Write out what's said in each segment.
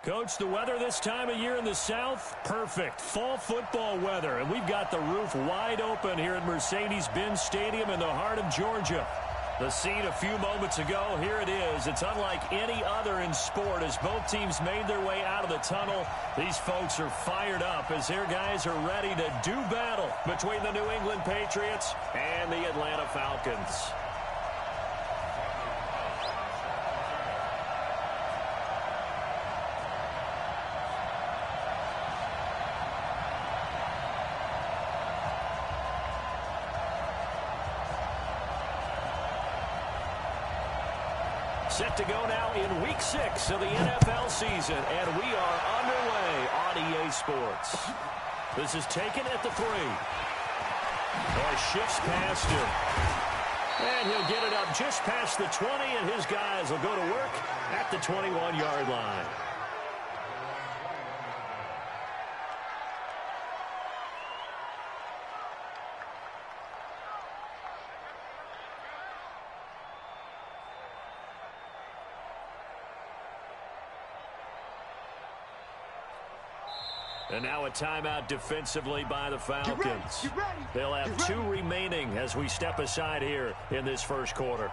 Coach, the weather this time of year in the South, perfect. Fall football weather, and we've got the roof wide open here at Mercedes-Benz Stadium in the heart of Georgia. The scene a few moments ago, here it is. It's unlike any other in sport as both teams made their way out of the tunnel. These folks are fired up as their guys are ready to do battle between the New England Patriots and the Atlanta Falcons. Set to go now in Week 6 of the NFL season, and we are underway on EA Sports. This is taken at the 3. Shifts past him. And he'll get it up just past the 20, and his guys will go to work at the 21-yard line. And now a timeout defensively by the Falcons. They'll have 2 remaining as we step aside here in this first quarter.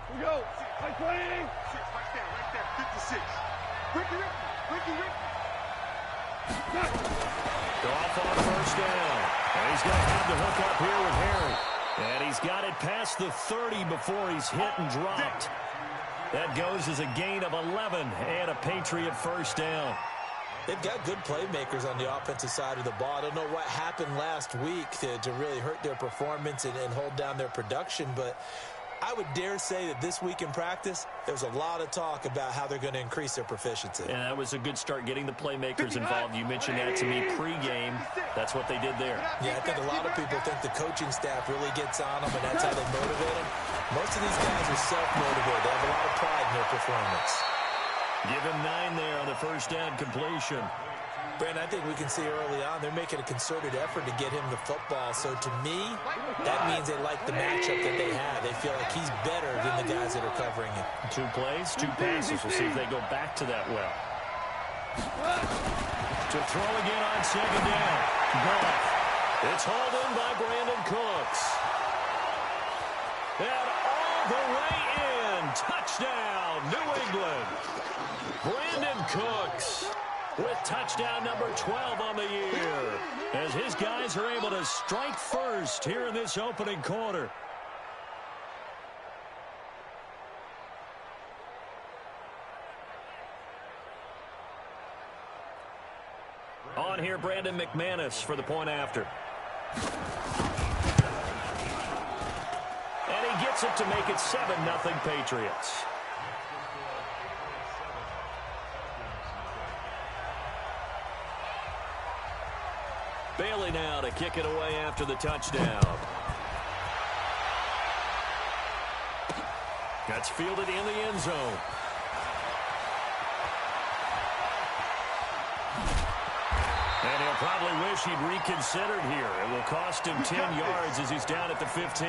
Here we go. Right there. 56. Ricky. Go off on first down. And he's going to have the hook up here with Harry. And he's got it past the 30 before he's hit and dropped. That goes as a gain of 11 and a Patriot first down. They've got good playmakers on the offensive side of the ball. I don't know what happened last week to really hurt their performance and hold down their production, but I would dare say that this week in practice, there's a lot of talk about how they're going to increase their proficiency. And that was a good start getting the playmakers involved. You mentioned that to me pregame. That's what they did there. Yeah, I think a lot of people think the coaching staff really gets on them, and that's how they motivate them. Most of these guys are self-motivated. They have a lot of pride in their performance. Give him 9 there on the first down completion. Brandon, I think we can see early on they're making a concerted effort to get him the football. So to me, that means they like the matchup that they have. They feel like he's better than the guys that are covering him. 2 plays, 2 passes. We'll see if they go back to that well. To throw again on second down. Goff. It's hauled in by Brandon Cooks. And all the way in. Touchdown, New England. Brandon Cooks with touchdown number 12 on the year, as his guys are able to strike first here in this opening quarter. On here, Brandon McManus for the point after. And he gets it to make it 7-0 Patriots. Bailey now to kick it away after the touchdown. That's fielded in the end zone. And he'll probably wish he'd reconsidered here. It will cost him 10 yards as he's down at the 15.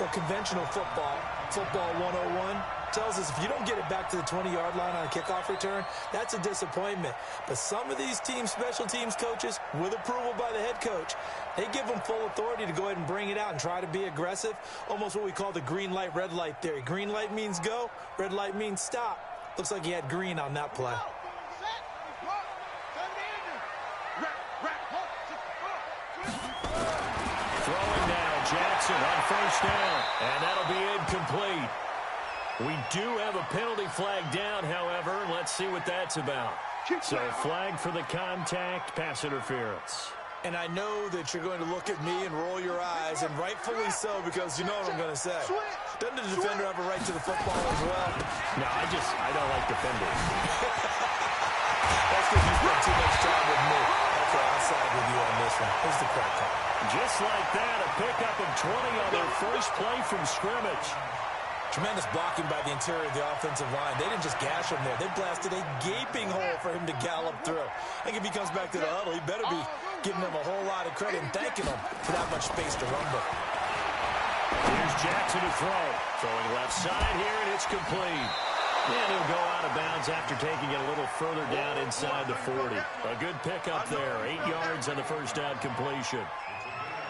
Well, conventional football 101, tells us if you don't get it back to the 20-yard line on a kickoff return, that's a disappointment. But some of these special teams coaches, with approval by the head coach, they give them full authority to go ahead and bring it out and try to be aggressive, almost what we call the green light, red light theory. Green light means go, red light means stop. Looks like he had green on that play. Throwing now, Jackson on first down, and that'll be incomplete. We do have a penalty flag down, however. Let's see what that's about. So flag for the contact, pass interference. And I know that you're going to look at me and roll your eyes, and rightfully so, because you know what I'm going to say. Doesn't the defender have a right to the football as well? No, I don't like defenders. That's because you spent too much time with me. Okay, I'll side with you on this one. Here's the crack call. Just like that, a pickup of 20 on their first play from scrimmage. Tremendous blocking by the interior of the offensive line. They didn't just gash him there. They blasted a gaping hole for him to gallop through. I think if he comes back to the huddle, he better be giving them a whole lot of credit and thanking them for that much space to rumble. Here's Jackson to throw. Throwing left side here, and it's complete. And he'll go out of bounds after taking it a little further down inside the 40. A good pickup there. 8 yards on the first down completion.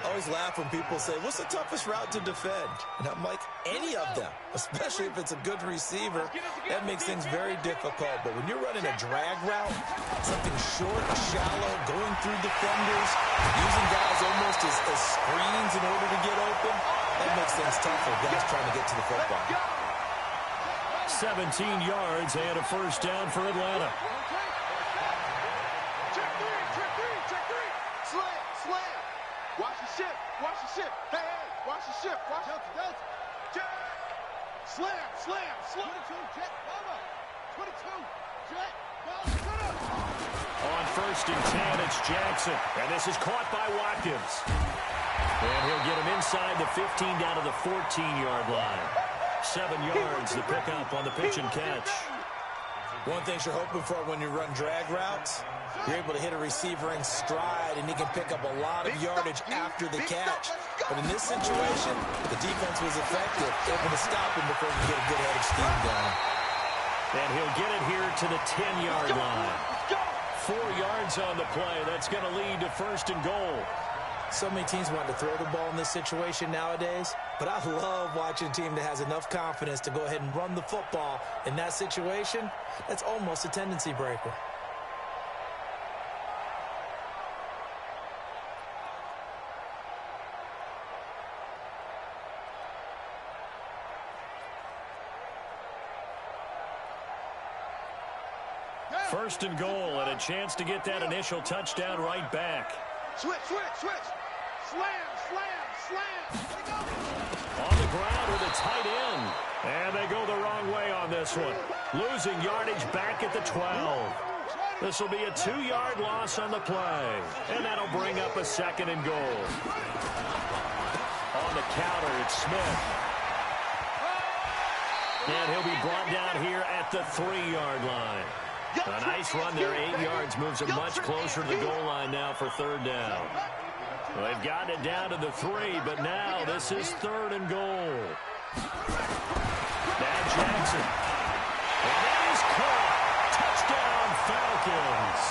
I always laugh when people say, what's the toughest route to defend? And I'm like, any of them, especially if it's a good receiver. That makes things very difficult. But when you're running a drag route, something short, shallow, going through defenders, using guys almost as screens in order to get open, that makes things tough for guys trying to get to the football. 17 yards and a first down for Atlanta. Check three. Slam. Watch the ship. Hey, watch the ship. Watch it. Check. Slam. 22, jet, mama. 22, jet, mama. On first and 10, it's Jackson. And this is caught by Watkins. And he'll get him inside the 15 down to the 14-yard line. 7 yards, the pickup on the pitch and catch. One thing you're hoping for when you run drag routes, you're able to hit a receiver in stride, and he can pick up a lot of yardage after the catch. But in this situation, the defense was effective, able to stop him before he could get a good head of steam going. And he'll get it here to the 10-yard line. 4 yards on the play. That's going to lead to first and goal. So many teams want to throw the ball in this situation nowadays, but I love watching a team that has enough confidence to go ahead and run the football. In that situation, that's almost a tendency breaker. First and goal, and a chance to get that initial touchdown right back. Switch. Slam. On the ground with a tight end. And they go the wrong way on this one. Losing yardage back at the 12. This will be a 2-yard loss on the play. And that'll bring up a second and goal. On the counter, it's Smith. And he'll be brought down here at the 3-yard line. A nice run there, 8 yards, moves him much closer to the goal line now for third down. Well, they've gotten it down to the 3, but now this is third and goal. Now Jackson. And that is caught. Touchdown, Falcons.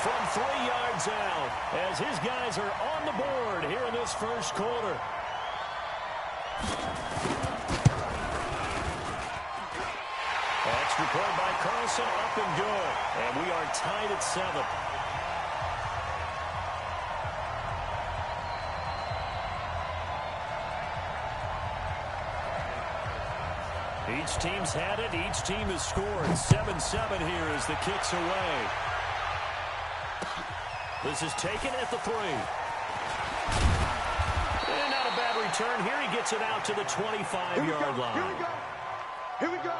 From 3 yards out, as his guys are on the board here in this first quarter. Extra point by Carlson, up and good. And we are tied at 7. Each team's had it. Each team has scored. 7-7 here as the kick's away. This is taken at the 3. And not a bad return here. He gets it out to the 25-yard line. Here we go.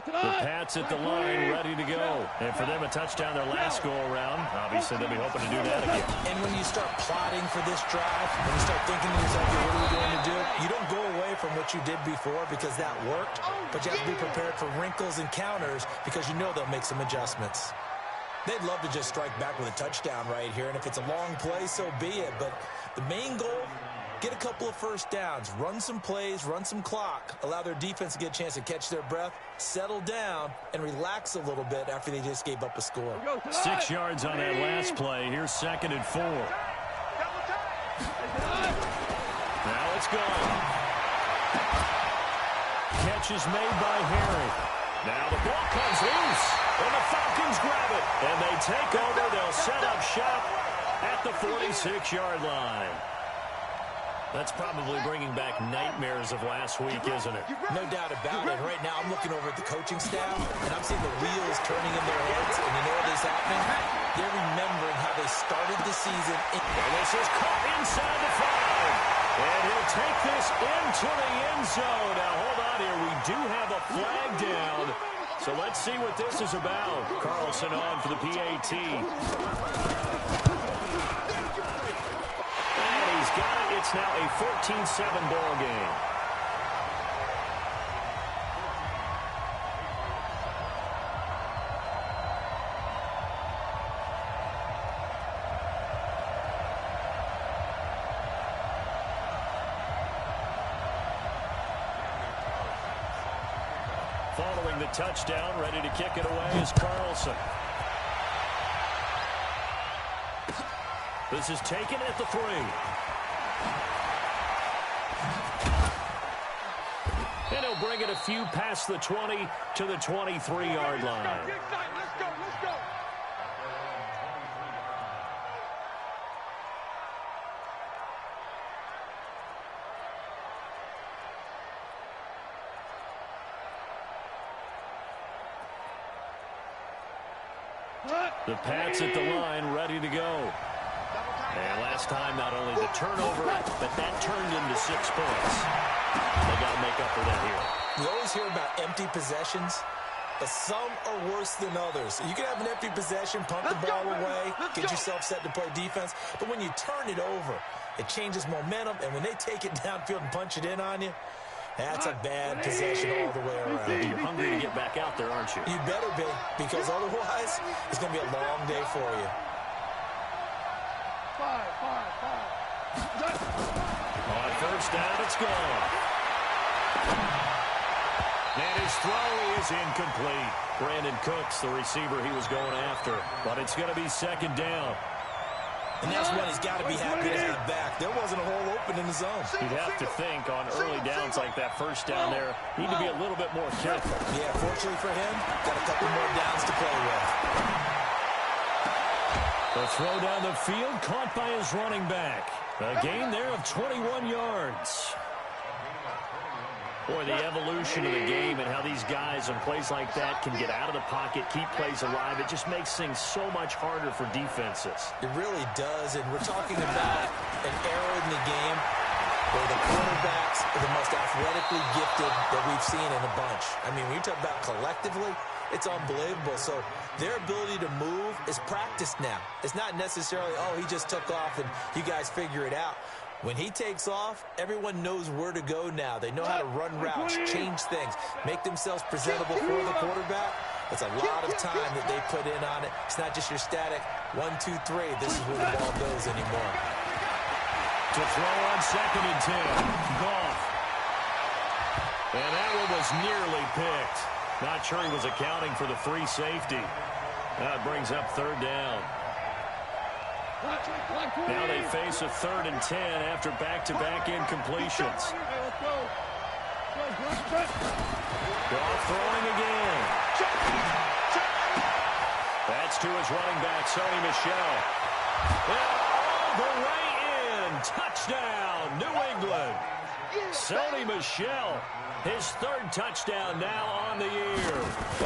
The Pats at the line, ready to go. And for them, a touchdown their last go-around. Obviously, they'll be hoping to do that again. And when you start plotting for this drive, when you start thinking to yourself, what are we going to do? You don't go away from what you did before because that worked, but you have to be prepared for wrinkles and counters because you know they'll make some adjustments. They'd love to just strike back with a touchdown right here, and if it's a long play, so be it. But the main goal, get a couple of first downs, run some plays, run some clock, allow their defense to get a chance to catch their breath, settle down, and relax a little bit after they just gave up a score. 6 yards on that last play. Here's 2nd and 4. Now it's gone. Catch is made by Harry. Now the ball comes loose, and the Falcons grab it. And they take over. They'll set up shop at the 46-yard line. That's probably bringing back nightmares of last week, isn't it? No doubt about it. Right now, I'm looking over at the coaching staff, and I'm seeing the wheels turning in their heads, and you know what is happening? They're remembering how they started the season. And this is caught inside the 5. And he'll take this into the end zone. Now, hold on here. We do have a flag down. So let's see what this is about. Carlson on for the PAT. And he's got it. It's now a 14-7 ball game. Following the touchdown, ready to kick it away is Carlson. This is taken at the 3. And he'll bring it a few past the 20 to the 23-yard line. Let's go, let's go. The Pats at the line, ready to go. And last time, not only the turnover, but that turned into 6 points. They got to make up for that here. You always hear about empty possessions, but some are worse than others. You can have an empty possession, punt the ball away, get yourself set to play defense, but when you turn it over, it changes momentum, and when they take it downfield and punch it in on you, that's a bad possession all the way around. You're hungry to get back out there, aren't you? You better be, because otherwise, it's going to be a long day for you. 5. On first down, it's gone. And his throw is incomplete. Brandon Cooks, the receiver he was going after. But it's going to be second down. And that's one he's got to be happy to have back. There wasn't a hole open in the zone. You'd have to think on early downs like that first down there, need to be a little bit more careful. Yeah, fortunately for him, got a couple more downs to play with. The throw down the field, caught by his running back. A gain there of 21 yards. Boy, the evolution of the game and how these guys in plays like that can get out of the pocket, keep plays alive, it just makes things so much harder for defenses. It really does, and we're talking about an era in the game where the quarterbacks are the most athletically gifted that we've seen in a bunch. I mean, when you talk about collectively, it's unbelievable. So their ability to move is practiced now. It's not necessarily, oh, he just took off and you guys figure it out. When he takes off, everyone knows where to go now. They know how to run routes, change things, make themselves presentable for the quarterback. It's a lot of time that they put in on it. It's not just your static 1, 2, 3. This is where the ball goes anymore. To throw on second and 10. Goff. And that one was nearly picked. Not sure he was accounting for the free safety. That brings up third down. Now they face a 3rd and 10 after back-to-back incompletions. Goff throwing again. That's to his running back, Sony Michel. All the way in. Touchdown, New England. Sony Michel, his 3rd touchdown now on the year.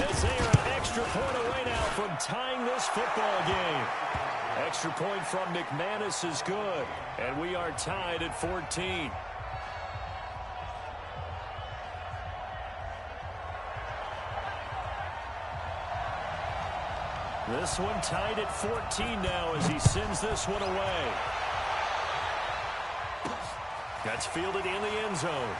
As they are an extra point away now from tying this football game. Extra point from McManus is good, and we are tied at 14. This one tied at 14 now as he sends this one away. That's fielded in the end zone.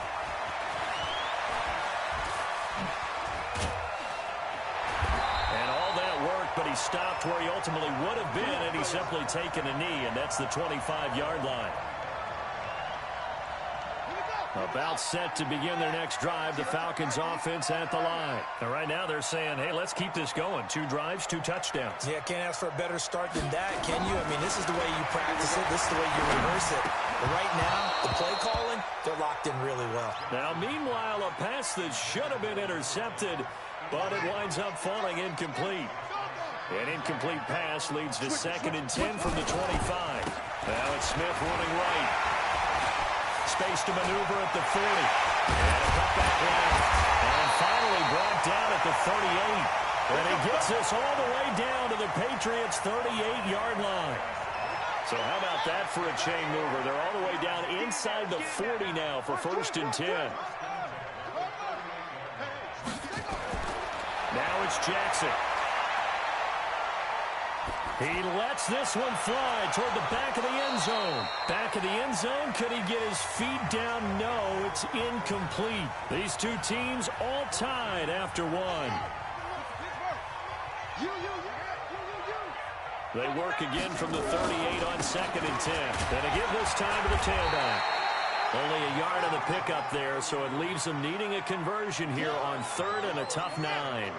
But he stopped where he ultimately would have been, and he's simply taken a knee, and that's the 25-yard line. About set to begin their next drive, the Falcons offense at the line. And right now they're saying, hey, let's keep this going. 2 drives, 2 touchdowns. Yeah, can't ask for a better start than that, can you? I mean, this is the way you practice it. This is the way you rehearse it. But right now, the play calling, they're locked in really well. Now, meanwhile, a pass that should have been intercepted, but it winds up falling incomplete. An incomplete pass leads to 2nd and 10 from the 25. Now it's Smith running right. Space to maneuver at the 40. And a cutback left. And finally brought down at the 38. And he gets us all the way down to the Patriots' 38-yard line. So how about that for a chain mover? They're all the way down inside the 40 now for 1st and 10. Now it's Jackson. He lets this one fly toward the back of the end zone. Back of the end zone. Could he get his feet down? No, it's incomplete. These two teams all tied after one. They work again from the 38 on 2nd and 10. And they give this time to the tailback. Only a yard on the pickup there, so it leaves them needing a conversion here on 3rd and a tough 9.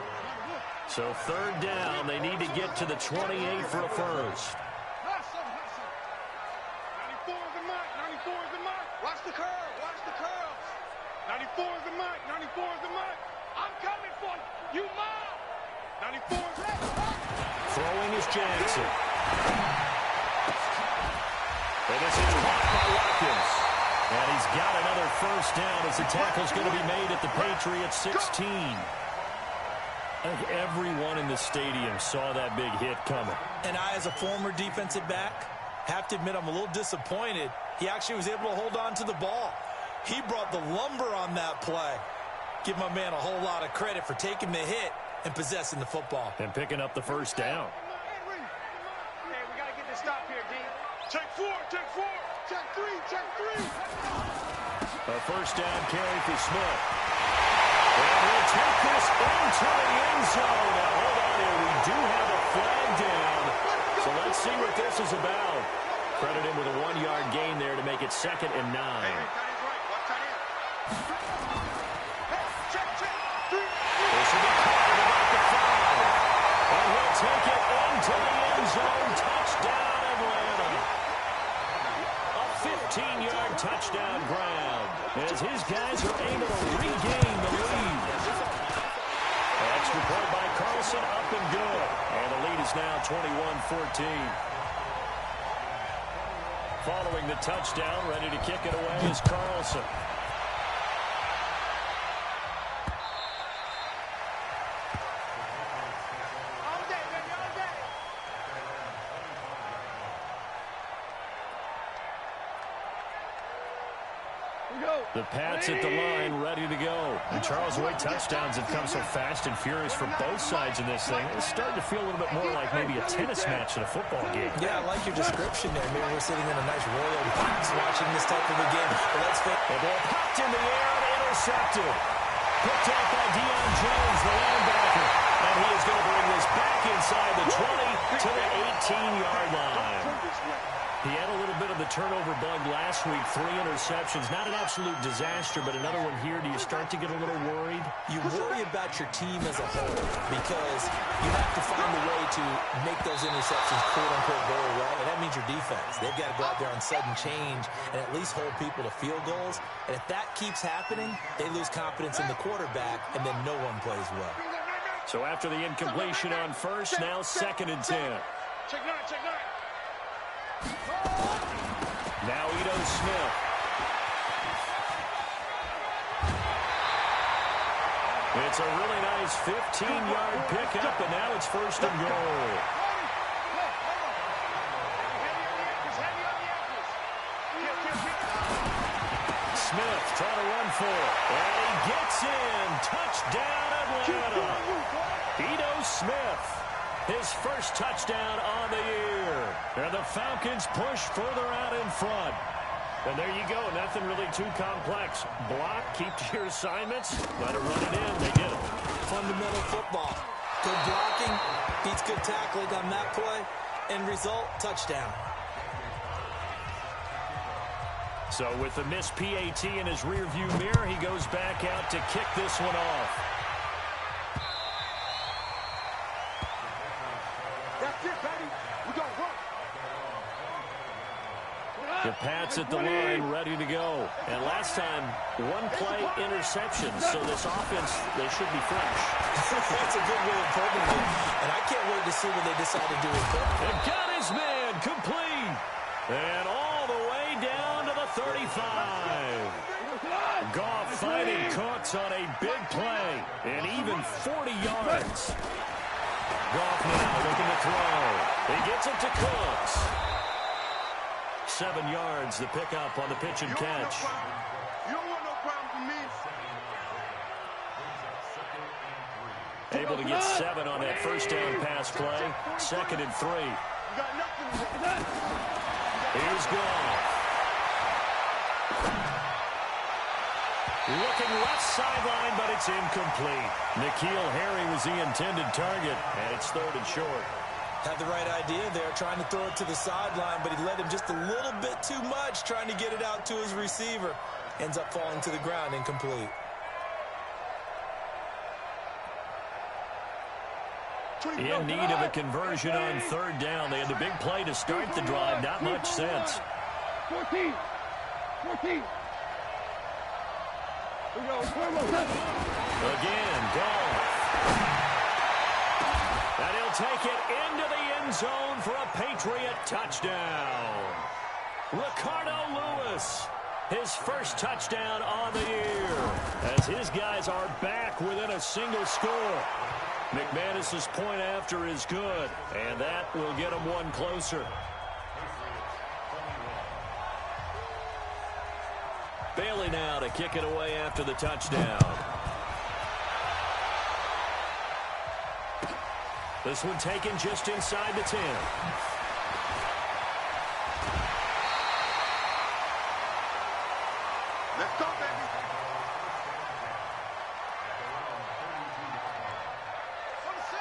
So 3rd down, they need to get to the 28 for a first. 94 is the mark. 94 is the mark. Watch the curve. Watch the curve. 94 is the mark. 94 is the mark. I'm coming for you. You mine. 94 is it. Throwing is Jackson. And this is blocked by Watkins. And he's got another first down as the tackle's going to be made at the Patriots 16. I think everyone in the stadium saw that big hit coming. And I, as a former defensive back, have to admit I'm a little disappointed. He actually was able to hold on to the ball. He brought the lumber on that play. Give my man a whole lot of credit for taking the hit and possessing the football. And picking up the first down. Hey, we got to get this stop here, D. Check 4, check 4, check 3, check 3. A first down carry for Smith. And he'll take this into the end zone. Now, hold on here. We do have a flag down. So let's see what this is about. Credit him with a 1-yard gain there to make it 2nd and 9. Hey, tight end's right. Watch tight end. Hey, check, check. 3. This will be caught at about the 5. And he'll take it into the end zone. Touchdown, Atlanta. A 15-yard touchdown grab as his guys are able to regain the lead. Extra point by Carlson, up and good. And the lead is now 21-14. Following the touchdown, ready to kick it away is Carlson. The Pats at the line, ready to go. And Charles, Wade touchdowns have come so fast and furious for both sides in this thing. It's starting to feel a little bit more like maybe a tennis match in a football game. Yeah, I like your description there. Maybe we're sitting in a nice royal box watching this type of a game. But let's fit. The ball popped in the air and intercepted. Picked off by Deion Jones, the linebacker. And he is going to bring this back inside the 20 to the 18-yard line. He had a little bit of the turnover bug last week, 3 interceptions. Not an absolute disaster, but another one here. Do you start to get a little worried? You worry about your team as a whole because you have to find a way to make those interceptions, quote-unquote, go away, and that means your defense. They've got to go out there on sudden change and at least hold people to field goals. And if that keeps happening, they lose confidence in the quarterback, and then no one plays well. So after the incompletion on first, now 2nd and 10. Check 9, check 9. Now Ito Smith. It's a really nice 15-yard pickup, and now it's 1st and goal. Smith trying to run for it, and he gets in. Touchdown, Atlanta. Ito Smith. His first touchdown on the year. And the Falcons push further out in front. And there you go. Nothing really too complex. Block, keep to your assignments, let it run it in. They did it. Fundamental football. Good blocking, beats good tackling on that play. End result, touchdown. So with the missed PAT in his rearview mirror, he goes back out to kick this one off. That's it, baby. We got to work. The Pats at the line, ready to go. And last time, 1-play interception. So this offense, they should be fresh. That's a good way of putting it. And I can't wait to see what they decide to do with it. And got his man complete. And all the way down to the 35. Goff fighting Cooks on a big play. And even 40 yards. Goff now looking to throw. He gets it to Cooks. 7 yards, the pickup on the pitch and catch. You don't want no problem from me. Able to get 7 on that first down pass play. 2nd and 3. You got nothing. Here's Goff. Looking left sideline, but it's incomplete. N'Keal Harry was the intended target, and it's 3rd and short. Had the right idea there, trying to throw it to the sideline, but he let him just a little bit too much, trying to get it out to his receiver. Ends up falling to the ground, incomplete. In need of a conversion on 3rd down. They had the big play to start the drive. Not much sense. 14. Again, Goff. And he'll take it into the end zone for a Patriot touchdown. Ricardo Lewis, his first touchdown on the year, as his guys are back within a single score. McManus's point after is good, and that will get him one closer. Bailey now to kick it away after the touchdown. This one taken just inside the 10. Let's go, baby.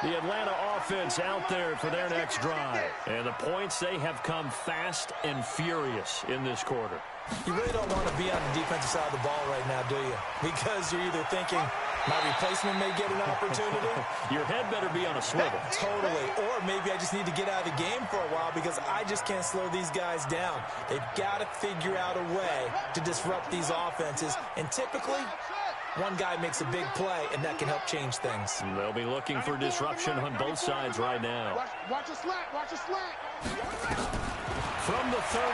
The Atlanta offense out there for their next drive. And the points, they have come fast and furious in this quarter. You really don't want to be on the defensive side of the ball right now, do you? Because you're either thinking, my replacement may get an opportunity. Your head better be on a swivel. Totally. Or maybe I just need to get out of the game for a while because I just can't slow these guys down. They've got to figure out a way to disrupt these offenses. And typically, one guy makes a big play, and that can help change things. They'll be looking for disruption on both sides right now. Watch a slant. Watch a slant. From the 38,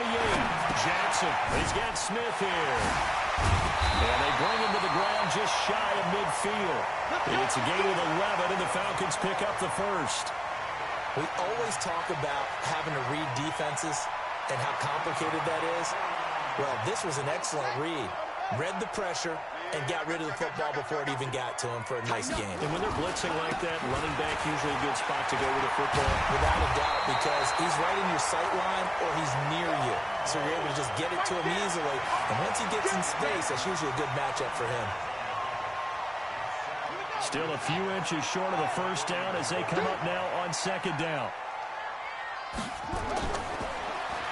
Jackson. He's got Smith here. And they bring him to the ground just shy of midfield. It's a gain of 11, and the Falcons pick up the first. We always talk about having to read defenses and how complicated that is. Well, this was an excellent read. Read the pressure and got rid of the football before it even got to him for a nice game. And when they're blitzing like that, running back usually a good spot to go with the football. Without a doubt, because he's right in your sight line or he's near you. So you're able to just get it to him easily. And once he gets in space, that's usually a good matchup for him. Still a few inches short of the first down as they come up now on 2nd down.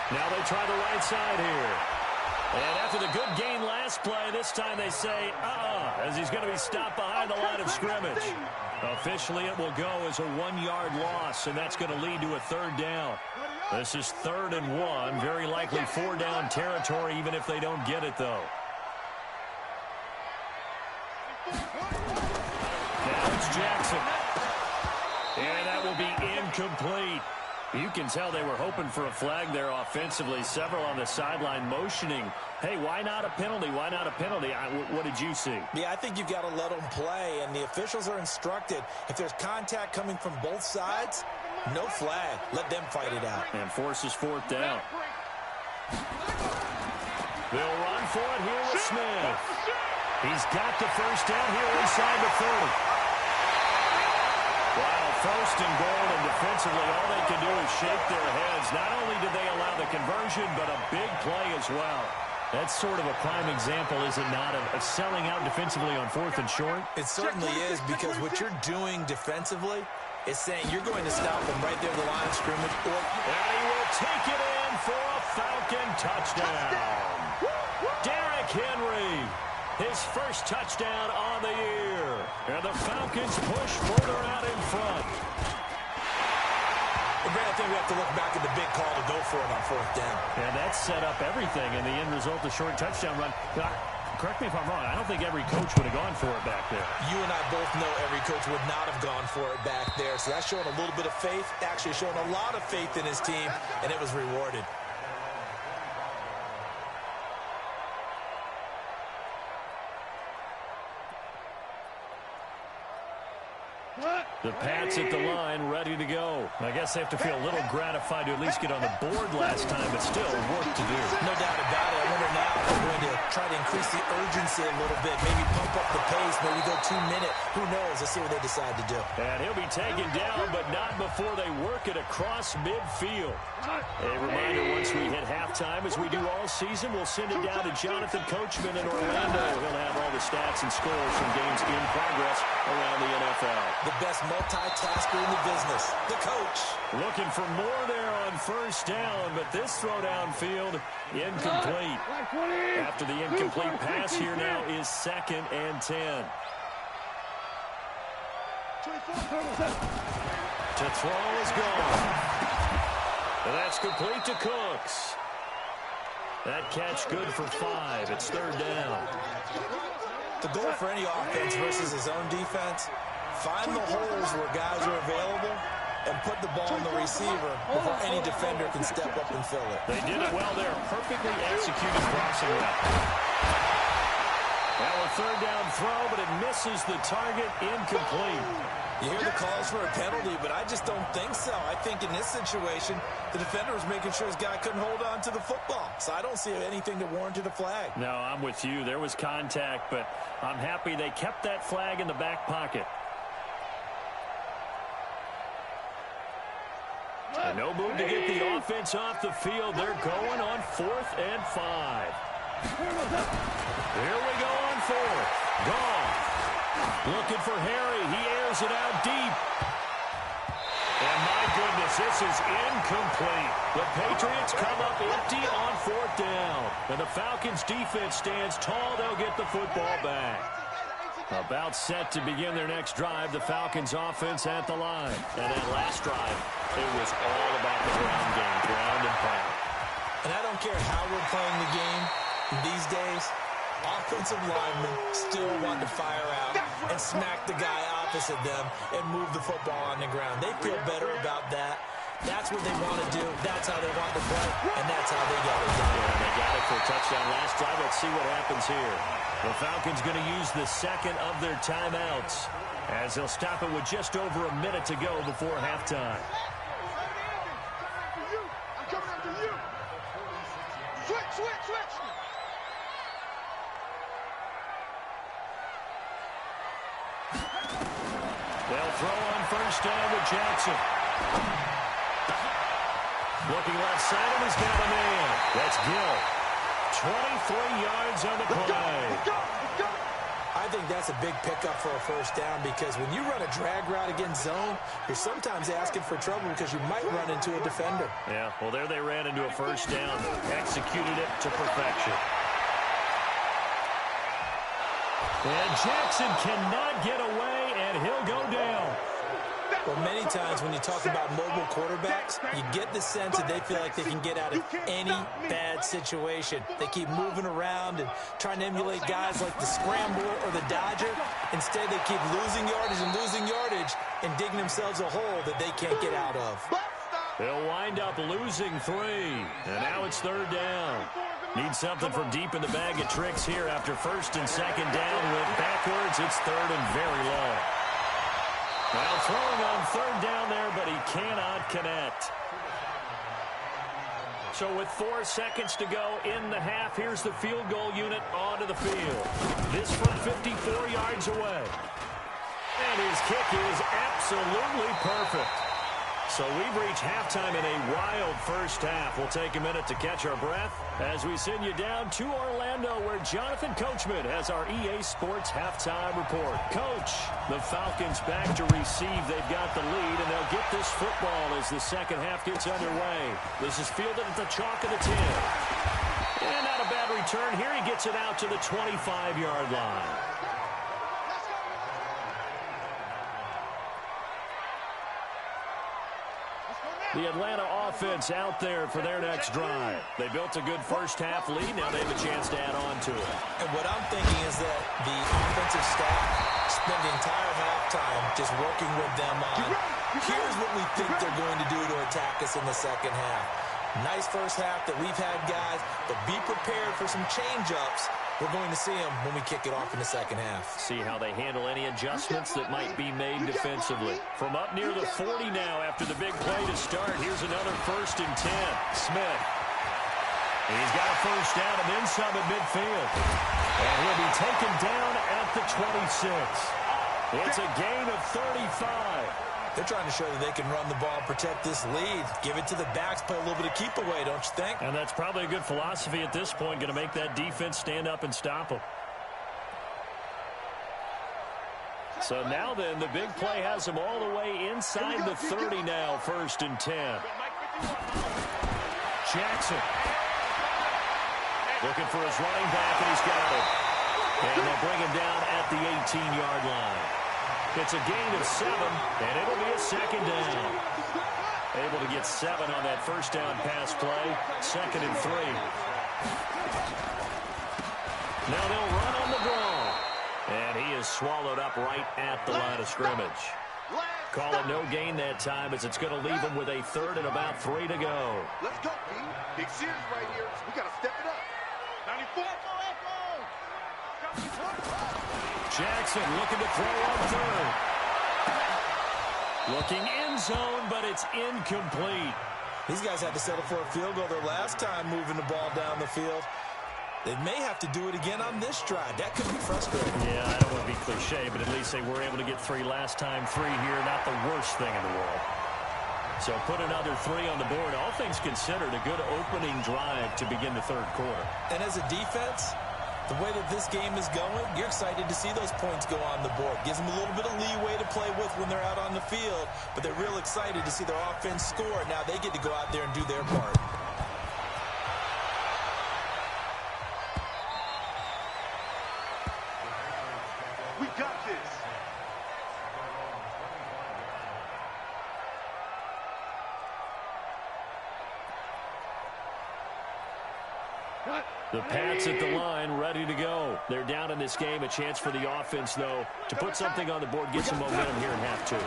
Now they try the right side here. And after the good gain last play, this time they say, as he's going to be stopped behind the line of scrimmage. Officially, it will go as a 1-yard loss, and that's going to lead to a 3rd down. This is 3rd and 1, very likely 4-down territory, even if they don't get it, though. Now it's Jackson. And that will be incomplete. You can tell they were hoping for a flag there offensively. Several on the sideline motioning, hey, why not a penalty? Why not a penalty? What did you see? Yeah, I think you've got to let them play, and the officials are instructed. If there's contact coming from both sides, no flag. Let them fight it out. And forces 4th down. They'll run for it here with Smith. He's got the first down here inside the 30. Wow, 1st and goal, and defensively, all they can do is shake their heads. Not only did they allow the conversion, but a big play as well. That's sort of a prime example, is it not, of selling out defensively on 4th and short? It certainly is, because what you're doing defensively is saying you're going to stop them right there at the line of scrimmage. And he will take it in for a Falcon touchdown. Derrick Henry, his first touchdown on the year. And the Falcons push further out in front. Well, Brad, I think we have to look back at the big call to go for it on 4th down. And that set up everything in the end result, the short touchdown run. Correct me if I'm wrong, I don't think every coach would have gone for it back there. You and I both know every coach would not have gone for it back there. So that's showing a little bit of faith, actually showing a lot of faith in his team, and it was rewarded. The Pats at the line, ready to go. I guess they have to feel a little gratified to at least get on the board last time, but still work to do. No doubt about it. I wonder now if they're going to try to increase the urgency a little bit, maybe pump up the pace, maybe go 2 minute. Who knows? Let's see what they decide to do. And he'll be taken down, but not before they work it across midfield. A reminder, once we hit halftime, as we do all season, we'll send it down to Jonathan Coachman in Orlando. He'll have all the stats and scores from games in progress around the NFL. The best multitasker in the business, the coach. Looking for more there on first down, but this throw downfield incomplete. After the incomplete pass, here now is 2nd and 10. To throw is gone. And that's complete to Cooks. That catch good for 5. It's 3rd down. The goal for any offense versus his own defense, find the holes where guys are available and put the ball on the receiver before any defender can step up and fill it. They did it well there. Perfectly executed crossing route. Now a 3rd down throw, but it misses the target, incomplete. You hear the calls for a penalty, but I just don't think so. I think in this situation, the defender was making sure his guy couldn't hold on to the football. So I don't see anything that warranted a flag. No, I'm with you. There was contact, but I'm happy they kept that flag in the back pocket. And no move to get the offense off the field. They're going on 4th and 5. Here we go on 4th. Gone. Looking for Harry. He airs it out deep. And my goodness, this is incomplete. The Patriots come up empty on 4th down. And the Falcons defense stands tall. They'll get the football back. About set to begin their next drive, the Falcons offense at the line. And that last drive, it was all about the ground game, ground and pound. And I don't care how we're playing the game these days, offensive linemen still want to fire out and smack the guy opposite them and move the football on the ground. They feel better about that. That's what they want to do. That's how they want to play, and that's how they got it done. Yeah, they got it for a touchdown last drive. Let's see what happens here. The Falcons going to use the 2nd of their timeouts as they'll stop it with just over a minute to go before halftime. I'm coming after you. Switch. They'll throw on first down with Jackson. Looking left side, and he's got a man. That's Gill. 23 yards on the play. I think that's a big pickup for a first down because when you run a drag route against zone, you're sometimes asking for trouble because you might run into a defender. Yeah, well, there they ran into a first down. Executed it to perfection. And Jackson cannot get away, and he'll go down. Well, many times when you talk about mobile quarterbacks, you get the sense that they feel like they can get out of any bad situation. They keep moving around and trying to emulate guys like the Scrambler or the Dodger. Instead, they keep losing yardage and digging themselves a hole that they can't get out of. They'll wind up losing 3, and now it's 3rd down. Need something from deep in the bag of tricks here after 1st and 2nd down. Went backwards. It's 3rd and very low. Well, throwing on 3rd down there, but he cannot connect. So with 4 seconds to go in the half, here's the field goal unit onto the field. This from 54 yards away. And his kick is absolutely perfect. So we've reached halftime in a wild first half. We'll take a minute to catch our breath as we send you down to Orlando, where Jonathan Coachman has our EA Sports halftime report. Coach, the Falcons back to receive. They've got the lead, and they'll get this football as the second half gets underway. This is fielded at the chalk of the 10. And not a bad return here. He gets it out to the 25-yard line. The Atlanta offense out there for their next drive. They built a good first half lead. Now they have a chance to add on to it. And what I'm thinking is that the offensive staff spent the entire halftime just working with them on, here's what we think they're going to do to attack us in the second half. Nice first half that we've had, guys, but be prepared for some change-ups. We're going to see them when we kick it off in the second half. See how they handle any adjustments that might be made defensively. From up near the 40 now after the big play to start. Here's another 1st and 10. Smith. He's got a first down and then some at midfield. And he'll be taken down at the 26. It's a gain of 35. They're trying to show that they can run the ball, protect this lead. Give it to the backs, play a little bit of keep away, don't you think? And that's probably a good philosophy at this point, going to make that defense stand up and stop them. So now then, the big play has them all the way inside the 30 now, 1st and 10. Jackson. Looking for his running back, and he's got it. And they'll bring him down at the 18-yard line. It's a gain of 7, and it'll be a 2nd down. Able to get 7 on that first down pass play. 2nd and 3. Now they'll run on the draw. And he is swallowed up right at the line of scrimmage. Call it no gain that time, as it's going to leave him with a 3rd and about 3 to go. Let's go, B. Big series right here. We got to step it up. 94. Jackson looking to throw on 3rd. Looking end zone, but it's incomplete. These guys had to settle for a field goal their last time moving the ball down the field. They may have to do it again on this drive. That could be frustrating. Yeah, I don't want to be cliche, but at least they were able to get 3 last time. 3 here, not the worst thing in the world. So put another 3 on the board. All things considered, a good opening drive to begin the 3rd quarter. And as a defense, the way that this game is going, you're excited to see those points go on the board. Gives them a little bit of leeway to play with when they're out on the field, but they're real excited to see their offense score. Now they get to go out there and do their part. We got this. The Pats at the line, ready to go. They're down in this game. A chance for the offense, though, to put something on the board, get some momentum here in half 2.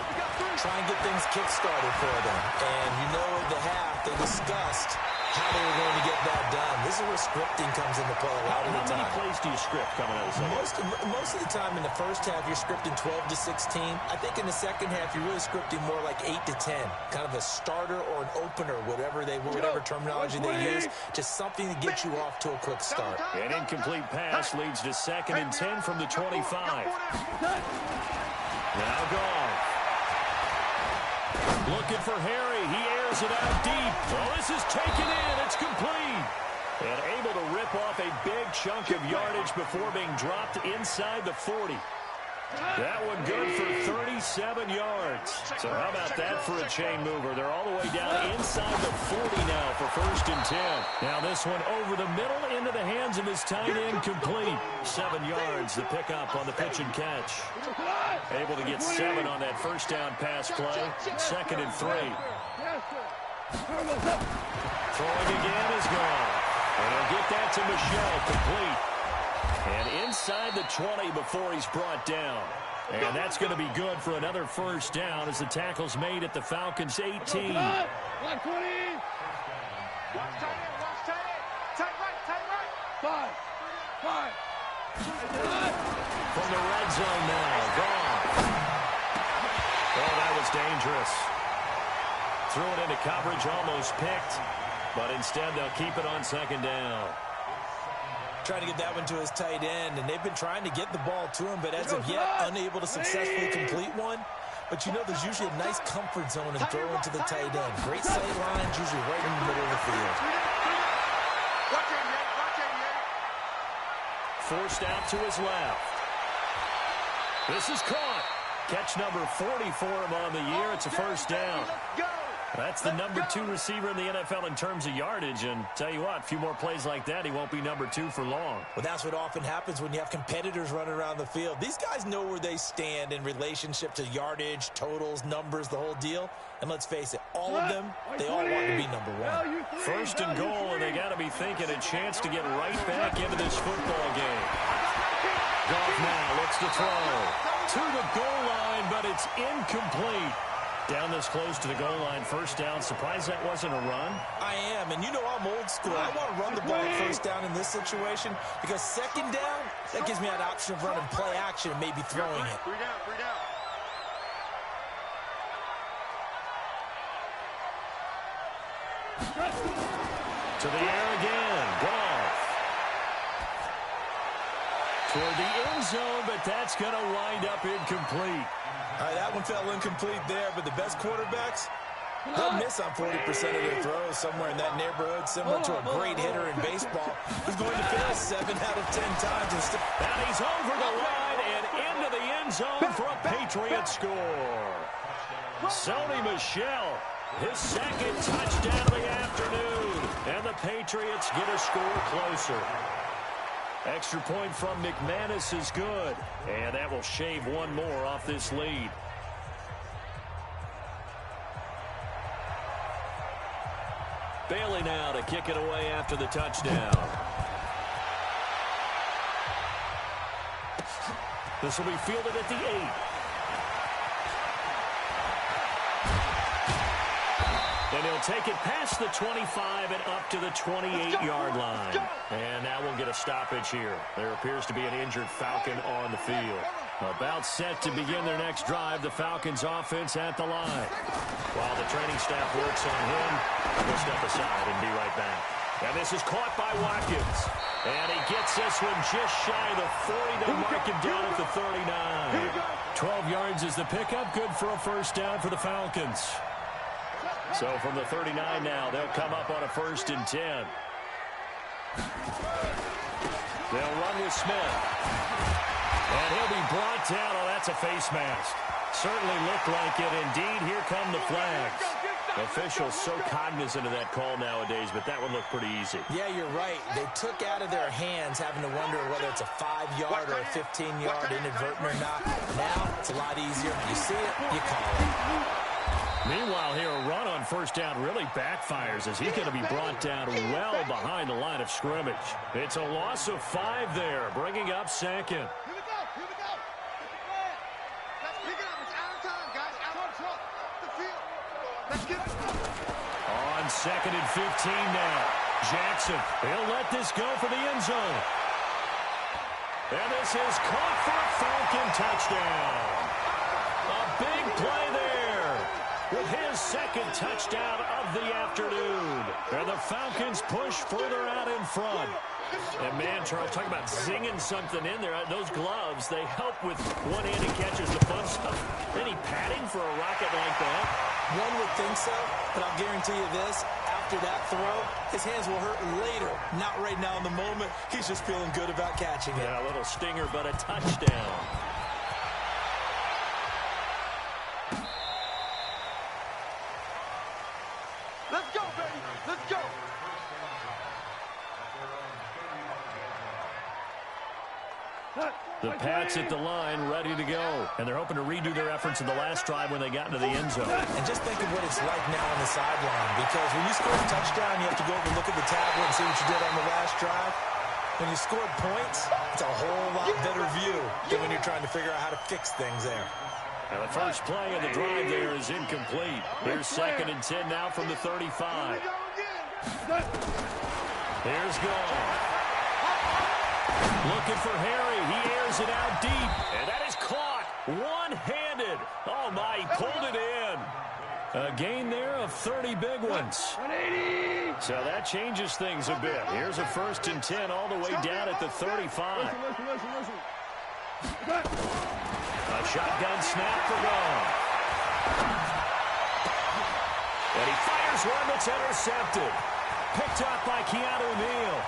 Try and get things kick-started for them. And you know at the half, they discussed how they were going to get that done. This is where scripting comes into play a lot of the time. How many plays do you script coming out of the second? Most of the time in the first half, you're scripting 12 to 16. I think in the second half, you're really scripting more like 8 to 10. Kind of a starter or an opener, whatever terminology they use. Just something to get you off to a quick start. An incomplete pass leads to 2nd and 10 from the 25. Now gone. Looking for Harry. He airs it out deep. Well, this is taken in. It's complete. And able to rip off a big chunk of yardage before being dropped inside the 40. That one good for 37 yards. So how about that for a chain mover? They're all the way down inside the 40 now for 1st and 10. Now this one over the middle into the hands of his tight end, complete. 7 yards, the pickup on the pitch and catch. Able to get 7 on that first down pass play. 2nd and 3. Throwing again is gone. And he'll get that to Michelle, complete. And inside the 20 before he's brought down. And that's going to be good for another first down as the tackle's made at the Falcons' 18. 120. Watch tight end. Tight right. 5. From the red zone now. Gone. Oh, that was dangerous. Threw it into coverage, almost picked. But instead, they'll keep it on 2nd down. Trying to get that one to his tight end, and they've been trying to get the ball to him, but as of yet, unable to successfully complete one. But you know there's usually a nice comfort zone and throw into the tight end. Great sight lines, usually right in the middle of the field. Forced out to his left. This is caught. Catch number 40 for him on the year. It's a first down. That's the number 2 receiver in the NFL in terms of yardage. And tell you what, a few more plays like that, he won't be number 2 for long. Well, that's what often happens when you have competitors running around the field. These guys know where they stand in relationship to yardage, totals, numbers, the whole deal. And let's face it, all of them, they all want to be number 1. 1st and goal, and they got to be thinking a chance to get right back into this football game. Goff now looks to throw. To the goal line, but it's incomplete. Down this close to the goal line, first down. Surprised that wasn't a run? I am, and you know I'm old school. I want to run the ball first down in this situation because second down, that gives me that option of running play action and maybe throwing it. 3 down, 3 down. To the air again. Goff. Toward the end zone, but that's going to wind up incomplete. All right, that one fell incomplete there, but the best quarterbacks, they'll miss on 40% of their throws somewhere in that neighborhood, similar to a great hitter in baseball who's going to fail 7 out of 10 times. And he's over the line and into the end zone for a Patriot score. Sony Michel, his second touchdown of the afternoon, and the Patriots get a score closer. Extra point from McManus is good, and that will shave one more off this lead. Bailey now to kick it away after the touchdown. This will be fielded at the 8. And he'll take it past the 25 and up to the 28-yard line. And now we'll get a stoppage here. There appears to be an injured Falcon on the field. About set to begin their next drive, the Falcons offense at the line. While the training staff works on him, we'll step aside and be right back. And this is caught by Watkins. And he gets this one just shy of the 40 to mark him down at the 39. 12 yards is the pickup, good for a first down for the Falcons. So from the 39 now, they'll come up on a 1st and 10. They'll run with Smith. And he'll be brought down. Oh, that's a face mask. Certainly looked like it. Indeed, here come the flags. Officials so cognizant of that call nowadays, but that one looked pretty easy. Yeah, you're right. They took out of their hands having to wonder whether it's a 5-yard or a 15-yard inadvertent or not. Now, it's a lot easier. You see it, you call it. Meanwhile, here, a run on first down really backfires as he's going to be brought down well behind the line of scrimmage. It's a loss of 5 there, bringing up second. Here we go. Here we go. Let's pick it up. It's out of time, guys. Out of trouble. The field. Let's get it. On 2nd and 15 now. Jackson, he'll let this go for the end zone. And this is caught for a Falcon touchdown. A big play there with his second touchdown of the afternoon. And the Falcons push further out in front. And man, Charles, talking about zinging something in there. Those gloves, they help with one-handed catches, the fun stuff. Any padding for a rocket like that? One would think so, but I'll guarantee you this. After that throw, his hands will hurt later. Not right now in the moment. He's just feeling good about catching it. Yeah, a little stinger, but a touchdown. Let's go, baby. Let's go. The Pats at the line, ready to go. And they're hoping to redo their efforts in the last drive when they got into the end zone. And just think of what it's like now on the sideline. Because when you score a touchdown, you have to go over and look at the tablet and see what you did on the last drive. When you scored points, it's a whole lot better view than when you're trying to figure out how to fix things there. And the first play of the drive there is incomplete. Here's 2nd and 10 now from the 35. Here's Goff. Looking for Harry. He airs it out deep. And that is caught one-handed. Oh, my, he pulled it in. A gain there of 30 big ones. So that changes things a bit. Here's a 1st and 10 all the way down at the 35. A shotgun snap for Goff. And he fires one that's intercepted. Picked up by Keanu Neal.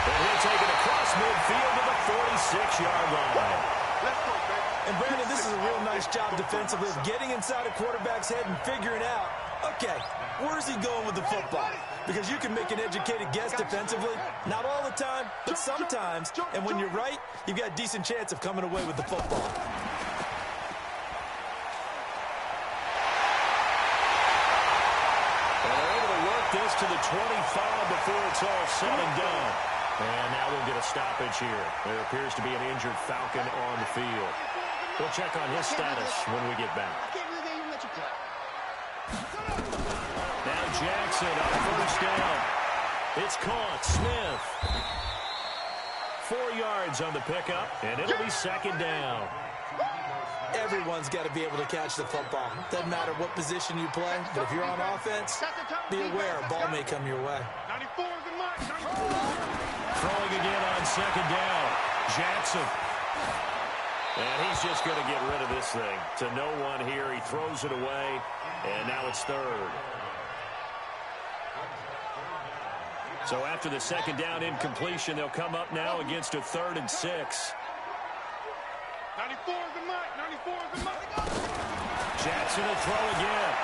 And he'll take it across midfield to the 46-yard line. Let's go, baby. And Brandon, this is a real nice job defensively of getting inside a quarterback's head and figuring out, okay, where's he going with the football? Because you can make an educated guess defensively, not all the time, but sometimes. And when you're right, you've got a decent chance of coming away with the football. And they're able to work this to the 25 before it's all said and done. And now we'll get a stoppage here. There appears to be an injured Falcon on the field. We'll check on his status when we get back. I can't believe they even let you play. Now Jackson on first down. It's caught. Smith. 4 yards on the pickup, and it'll be second down. Everyone's got to be able to catch the football. Doesn't matter what position you play, but if you're on offense, be aware a ball may come your way. 94 is the mark. 94. Throwing again on second down. Jackson. And he's just going to get rid of this thing. To no one here. He throws it away, and now it's third. So after the second down incompletion, they'll come up now against a 3rd and 6. 94 is the mark. 94 is the mark. Jackson to throw again.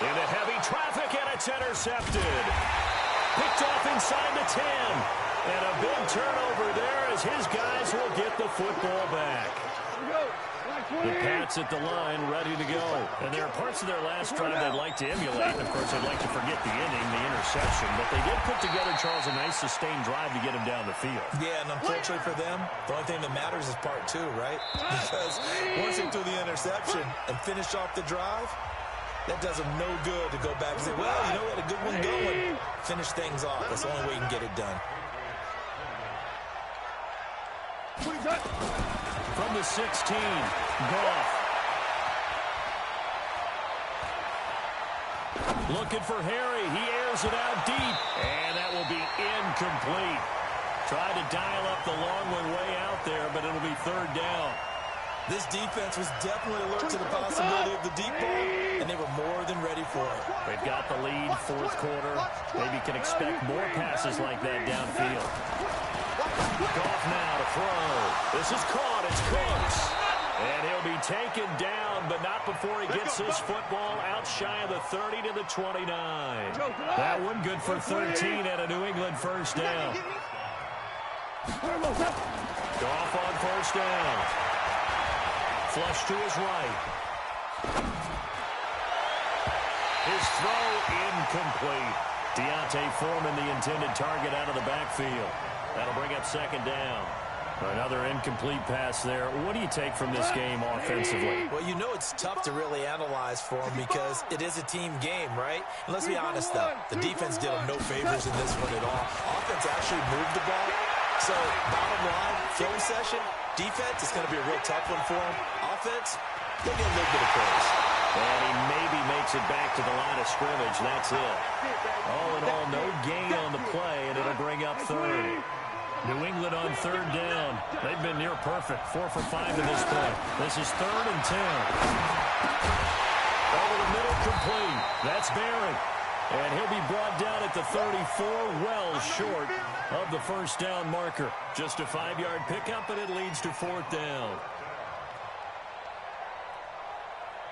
Into heavy traffic, and it's intercepted. Picked off inside the 10. And a big turnover there as his guys will get the football back. The Pats at the line, ready to go. And there are parts of their last drive they'd like to emulate. Of course, they'd like to forget the inning, the interception. But they did put together, Charles, a nice sustained drive to get him down the field. Yeah, and unfortunately for them, the only thing that matters is part 2, right? Because once they threw the interception and finished off the drive, that does them no good to go back and say, well, you know, we had a good one going. Finish things off. That's the only way you can get it done. From the 16, Goff. Looking for Harry. He airs it out deep. And that will be incomplete. Tried to dial up the long one way out there, but it'll be 3rd down. This defense was definitely alert to the possibility of the deep ball, and they were more than ready for it. They've got the lead, 4th quarter. Maybe can expect more passes like that downfield. Goff now to throw. This is caught. It's Cooks. And he'll be taken down, but not before he gets his football out shy of the 30 to the 29. That one good for 13 and a New England first down. Goff on first down. Flush to his right. His throw incomplete. Deontay Foreman, the intended target, out of the backfield. That'll bring up second down. Another incomplete pass there. What do you take from this game offensively? Well, you know it's tough to really analyze for them because it is a team game, right? And let's be honest, though. The defense did them no favors in this one at all. Offense actually moved the ball. So, bottom line, film session, defense is going to be a real tough one for them. Offense, they'll get a little bit of praise. And he maybe makes it back to the line of scrimmage. That's it. All in all, no gain on the play, and it'll bring up 3rd. New England on 3rd down. They've been near perfect. 4 for 5 to this point. This is 3rd and 10. Over the middle, complete. That's Barrett. And he'll be brought down at the 34, well short of the first down marker. Just a 5-yard pickup, and it leads to 4th down.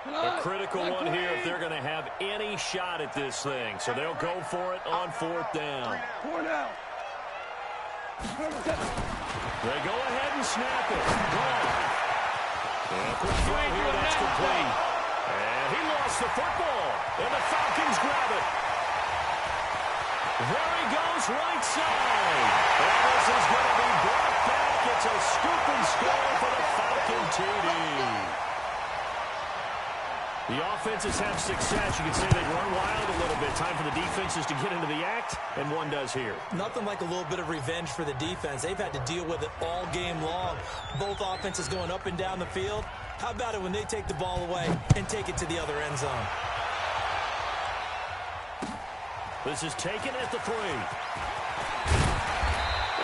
A critical one here if they're going to have any shot at this thing. So they'll go for it on 4th down. They go ahead and snap it. And a quick throw here, that's complete. And he lost the football. And the Falcons grab it. There he goes, right side. And this is going to be brought back. It's a scoop and score for the Falcon TD. The offenses have success. You can say they run wild a little bit. Time for the defenses to get into the act, and one does here. Nothing like a little bit of revenge for the defense. They've had to deal with it all game long. Both offenses going up and down the field. How about it when they take the ball away and take it to the other end zone? This is taken at the 3.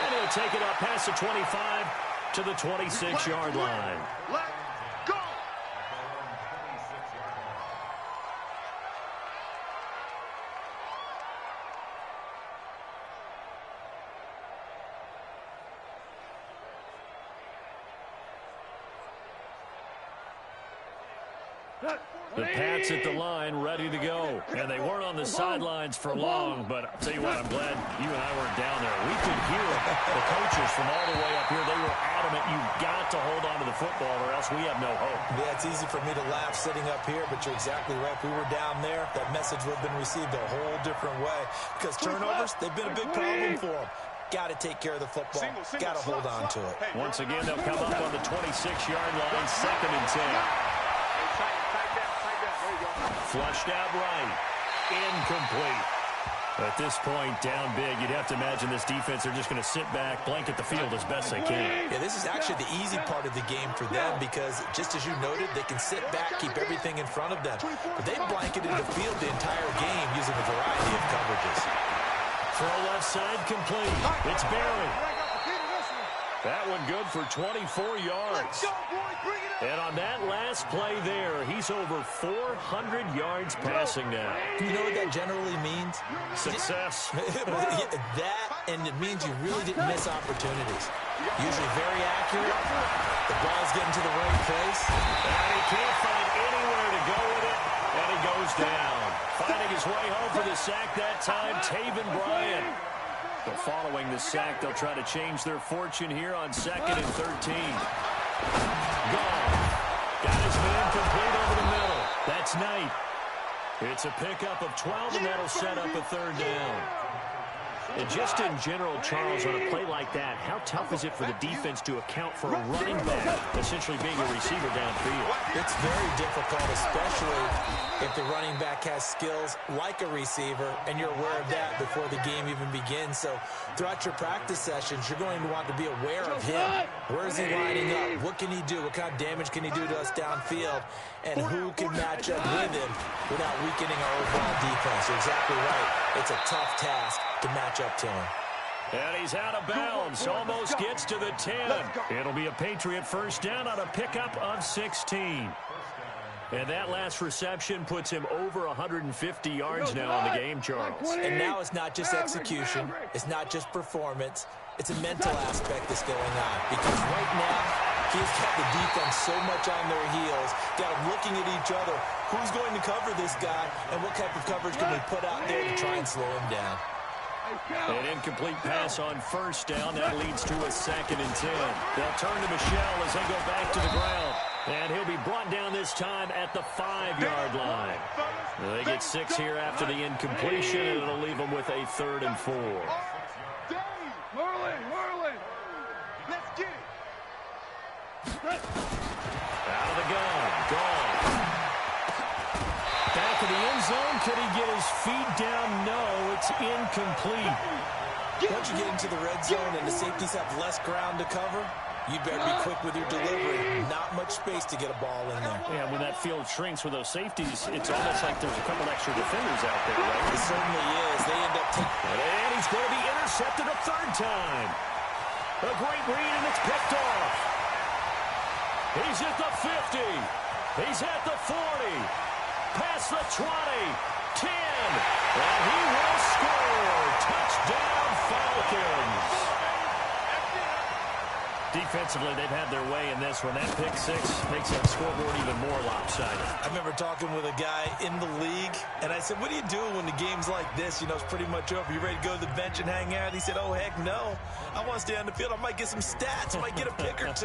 And he'll take it up past the 25 to the 26-yard line. Let's go. The Pats at the line, ready to go. And they weren't on the sidelines for long, but I'll tell you what, I'm glad you and I weren't down there. We could hear the coaches from all the way up here. They were adamant, you've got to hold on to the football or else we have no hope. Yeah, it's easy for me to laugh sitting up here, but you're exactly right. If we were down there, that message would have been received a whole different way. Because turnovers, they've been a big problem for them. got to take care of the football. Got to hold on to it. Once again, they'll come up on the 26-yard line, 2nd and 10. Flushed out right. Incomplete. At this point, down big, you'd have to imagine this defense are just going to sit back, blanket the field as best they can. Yeah, this is actually the easy part of the game for them because, just as you noted, they can sit back, keep everything in front of them. But they've blanketed the field the entire game using a variety of coverages. Throw left side complete. It's Barry. That one good for 24 yards. And on that last play there, he's over 400 yards passing now. You know what that generally means? Success. That, and it means you really didn't miss opportunities. Usually very accurate. The ball's getting to the right place. And he can't find anywhere to go with it, and he goes down. Finding his way home for the sack that time, Taven Bryan. But following the sack, they'll try to change their fortune here on 2nd and 13. Gone. Got his man complete over the middle. That's Knight. It's a pickup of 12, and that'll set up a 3rd down. And just in general, Charles, on a play like that, how tough is it for the defense to account for a running back essentially being a receiver downfield? It's very difficult, especially if the running back has skills like a receiver, and you're aware of that before the game even begins. So throughout your practice sessions, you're going to want to be aware of him. Where is he lining up? What can he do? What kind of damage can he do to us downfield? And who can match up with him without weakening our overall defense? You're exactly right. It's a tough task to match up to him. And he's out of bounds. Almost gets to the 10. It'll be a Patriot 1st down on a pickup of 16. And that last reception puts him over 150 yards now on the game, Charles. And now it's not just execution. It's not just performance. It's a mental aspect that's going on. Because right now, he's got the defense so much on their heels, got them looking at each other. Who's going to cover this guy, and what type of coverage can we put out there to try and slow him down? An incomplete pass on 1st down. That leads to a 2nd and 10. They'll turn to Michelle as they go back to the ground. And he'll be brought down this time at the 5-yard line. They get 6 here after the incompletion, and it'll leave them with a 3rd and 4. Merlin, let's get it. Out of the gun, gone. Back of the end zone, could he get his feet down? No, it's incomplete. Once you get into the red zone and the safeties have less ground to cover, you better be quick with your delivery. Not much space to get a ball in there. Yeah, when that field shrinks with those safeties, it's almost like there's a couple extra defenders out there, right? It certainly is. They end up taking... And he's going to be intercepted a 3rd time. A great read, and it's picked off. He's at the 50. He's at the 40. Past the 20. 10. And he will score. Touchdown, Falcons. Defensively, they've had their way in this one. That pick 6 makes that scoreboard even more lopsided. I remember talking with a guy in the league, and I said, what do you do when the game's like this? You know, it's pretty much over. You ready to go to the bench and hang out? He said, oh, heck no. I want to stay on the field. I might get some stats. I might get a pick or 2.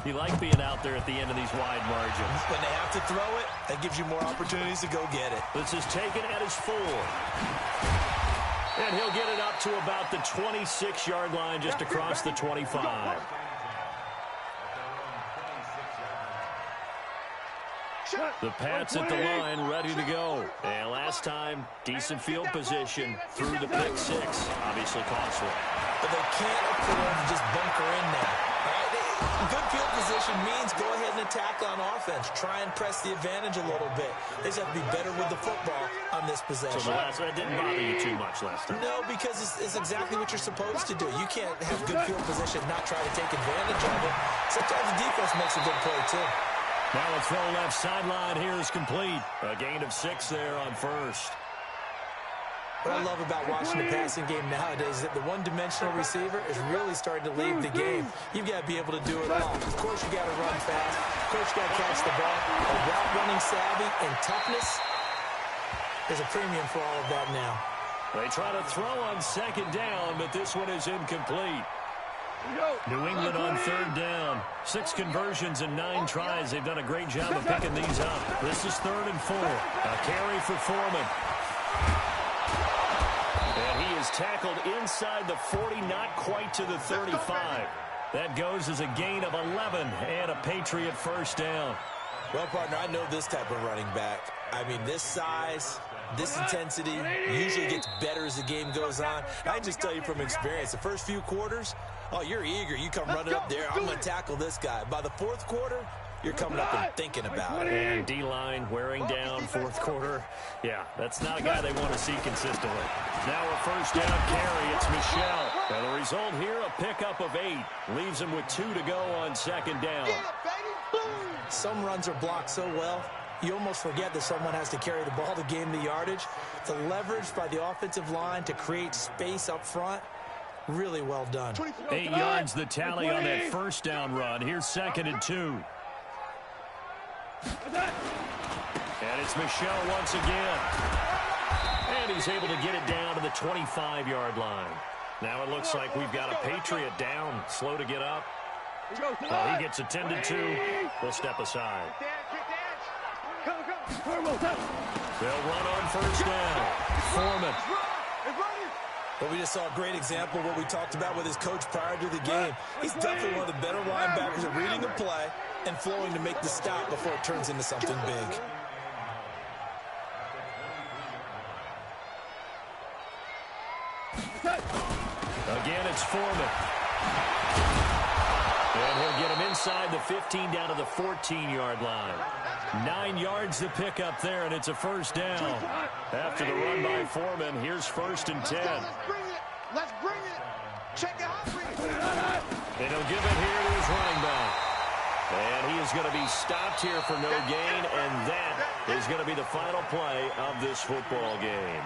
You like being out there at the end of these wide margins. When they have to throw it, that gives you more opportunities to go get it. This is taken at his 4. And he'll get it up to about the 26-yard line just across the 25. The Pats at the line, ready to go. And last time, decent field position through the pick 6. Obviously costly. But they can't afford to just bunker in now. Good field position means go ahead and attack on offense. Try and press the advantage a little bit. They just have to be better with the football on this possession. So that didn't bother you too much last time? No, because it's exactly what you're supposed to do. You can't have good field position and not try to take advantage of it. Sometimes the defense makes a good play, too. Now a throw left sideline here is complete. A gain of 6 there on 1st. What I love about watching the passing game nowadays is that the one-dimensional receiver is really starting to leave the game. You've got to be able to do it all. Of course, you got to run fast. Of course, you got to catch the ball. But route running savvy and toughness, there's a premium for all of that now. They try to throw on 2nd down, but this one is incomplete. New England on 3rd down. 6 conversions and 9 tries. They've done a great job of picking these up. This is 3rd and 4. A carry for Foreman. And he is tackled inside the 40, not quite to the 35. That goes as a gain of 11 and a Patriot first down. Well, partner, I know this type of running back. I mean, this size, this intensity usually gets better as the game goes on. I can just tell you from experience, the first few quarters, oh, you're eager. You come running up there, I'm going to tackle this guy. By the fourth quarter, you're coming up and thinking about it. And D-line wearing down fourth quarter. Yeah, that's not a guy they want to see consistently. Now a first down carry. It's Michel. And the result here, a pickup of 8. Leaves him with 2 to go on second down. Some runs are blocked so well, you almost forget that someone has to carry the ball to gain the yardage. The leverage by the offensive line to create space up front, really well done. 8 yards the tally on that first down run. Here's second and 2. And it's Michel once again. And he's able to get it down to the 25-yard line. Now it looks like we've got a Patriot down, slow to get up. Well, he gets attended to. They'll step aside. They'll run on first down. Foreman. But we just saw a great example of what we talked about with his coach prior to the game. He's definitely one of the better linebackers at reading the play and flowing to make the stop before it turns into something big. Again, it's Foreman. And he'll get him inside the 15 down to the 14-yard line. 9 yards to pick up there, and it's a first down. After the run by Foreman, here's first and 10. Let's bring it. Check it out. And he'll give it here to his running back. And he is going to be stopped here for no gain, and that is going to be the final play of this football game.